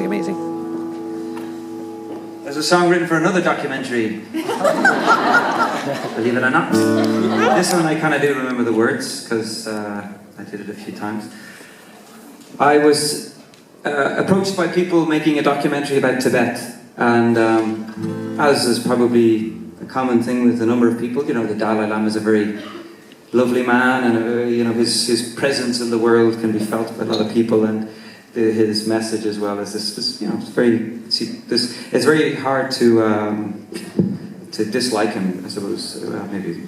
Amazing. There's a song written for another documentary. Believe it or not. This one I kind of do remember the words, because I did it a few times. I was approached by people making a documentary about Tibet, and as is probably a common thing with a number of people, you know, the Dalai Lama is a very lovely man, and you know, his presence in the world can be felt by a lot of people, and his message as well as this you know, it's very hard to dislike him, I suppose. Maybe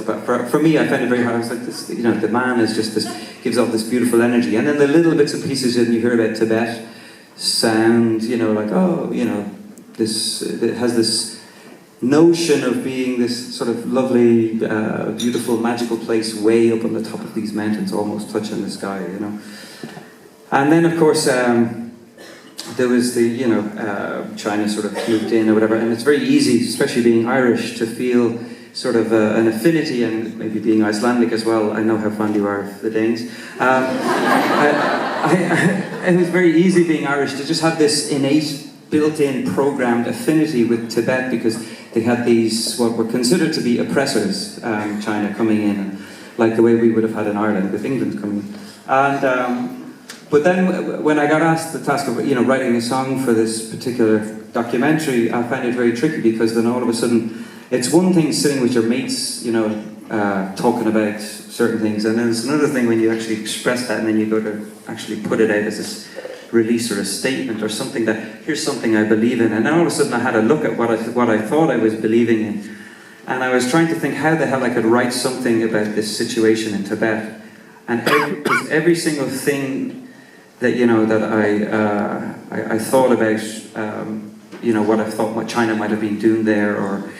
but for me, I found it very hard. I was like, this, you know, the man is just this, gives off this beautiful energy, and then the little bits and pieces that you hear about Tibet sound, you know, like, oh, you know, this, it has this notion of being this sort of lovely, beautiful, magical place way up on the top of these mountains, almost touching the sky, you know. And then, of course, there was the, you know, China sort of moved in or whatever, and it's very easy, especially being Irish, to feel sort of an affinity, and maybe being Icelandic as well. I know how fond you are of the Danes. It was very easy being Irish to just have this innate, built-in, programmed affinity with Tibet, because they had these, what were considered to be oppressors, China coming in, and like the way we would have had in Ireland with England coming in. And but then when I got asked the task of, you know, writing a song for this particular documentary, I found it very tricky, because then all of a sudden, it's one thing sitting with your mates, you know, talking about certain things, and then it's another thing when you actually express that, and then you go to actually put it out as this release or a statement or something that, here's something I believe in. And then all of a sudden I had a look at what I thought I was believing in, and I was trying to think how the hell I could write something about this situation in Tibet. And every single thing that, you know, that I thought about, you know, what I thought what China might have been doing there, or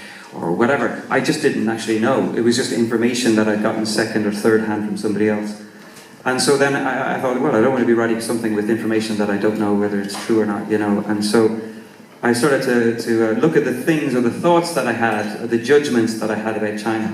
whatever, I just didn't actually know. It was just information that I'd gotten second or third hand from somebody else. And so then I thought, well, I don't want to be writing something with information that I don't know whether it's true or not, you know. And so I started to look at the things or the thoughts that I had, or the judgments that I had about China.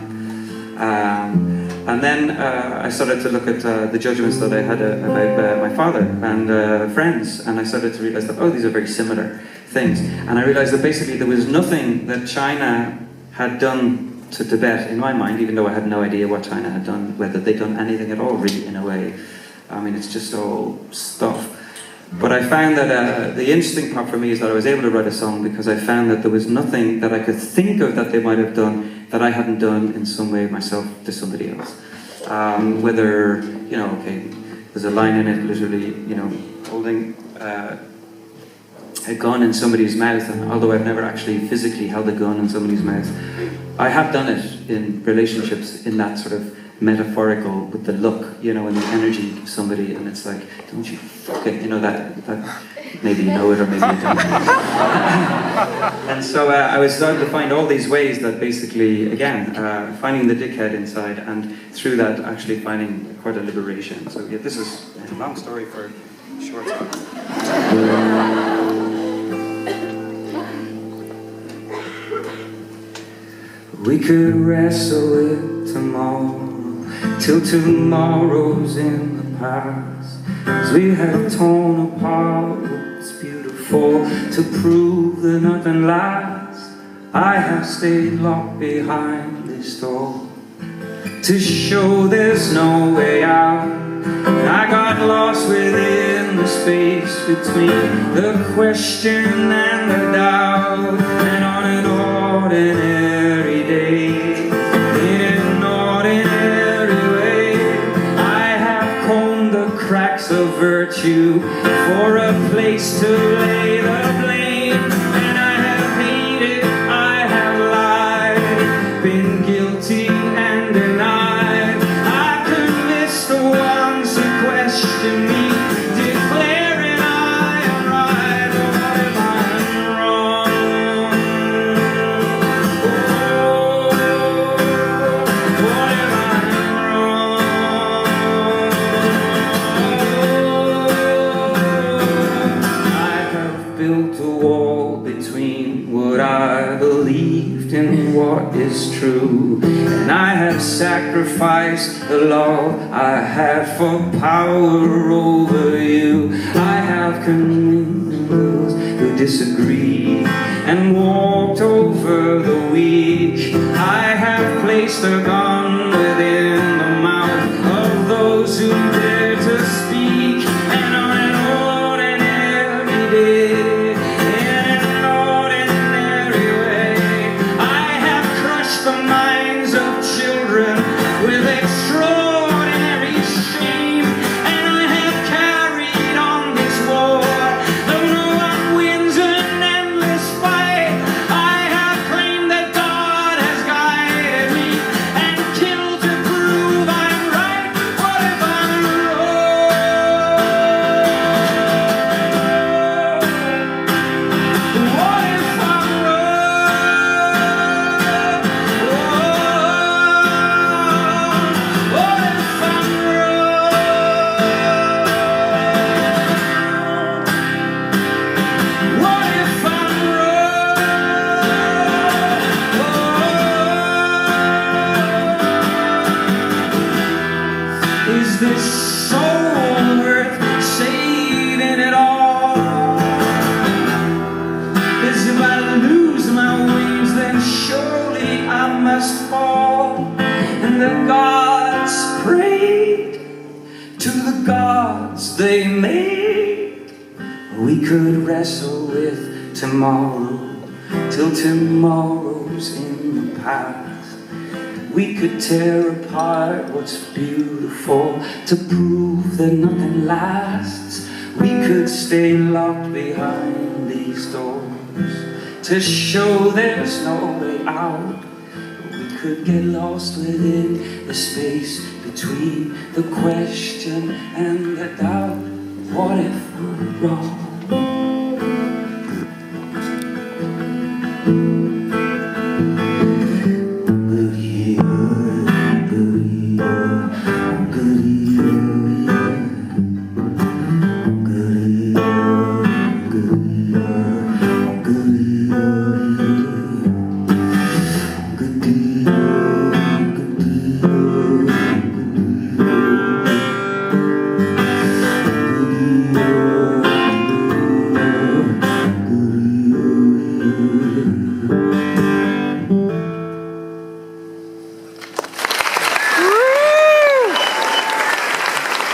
And then I started to look at the judgments that I had about my father and friends, and I started to realize that, oh, these are very similar things. And I realized that basically there was nothing that China had done to Tibet, in my mind, even though I had no idea what China had done, whether they'd done anything at all, really, in a way. I mean, it's just all stuff. But I found that the interesting part for me is that I was able to write a song because I found that there was nothing that I could think of that they might have done that I hadn't done in some way myself to somebody else. Whether, you know, okay, there's a line in it, literally, you know, holding a gun in somebody's mouth, and although I've never actually physically held a gun in somebody's mouth, I have done it in relationships in that sort of metaphorical, with the look, you know, and the energy of somebody, and it's like, don't you fuck it, you know, that maybe you know it or maybe you don't. And so I was starting to find all these ways that basically, again, finding the dickhead inside, and through that actually finding quite a liberation. So yeah, this is a long story for a short song. We could wrestle with tomorrow till tomorrow's in the past, 'cause we have torn apart what's beautiful to prove that nothing lasts. I have stayed locked behind this door to show there's no way out. I got lost within the space between the question and the doubt, and on an ordinary day, in an ordinary way, I have combed the cracks of virtue for a place to lay the blame, and I have hated, I have lied, been guilty and denied. I could miss the ones who question me, declaring I am right, but what if I'm wrong? What if I'm wrong? I have built a wall between what I believed and what is true, And I have sacrificed the law I had for power over you. I have convinced those who disagree and walked over the weak. I have placed a gun within the mouth of those who dare to speak. And on an ordinary day, in an ordinary way, I have crushed the minds of children with extraordinary shame. And I have carried on this war, though no one wins an endless fight. I have claimed that God has guided me and killed to prove I'm right. What if I'm wrong? What if I'm wrong? What if I'm wrong? What if I'm wrong? Is this soul worth saving at all? 'Cause if I lose my wings, then surely I must fall. And the gods prayed to the gods they made. We could wrestle with tomorrow till tomorrow's in the past. We could tear apart what's beautiful to prove that nothing lasts. We could stay locked behind these doors to show there's no way out. We could get lost within the space between the question and the doubt. What if we're wrong?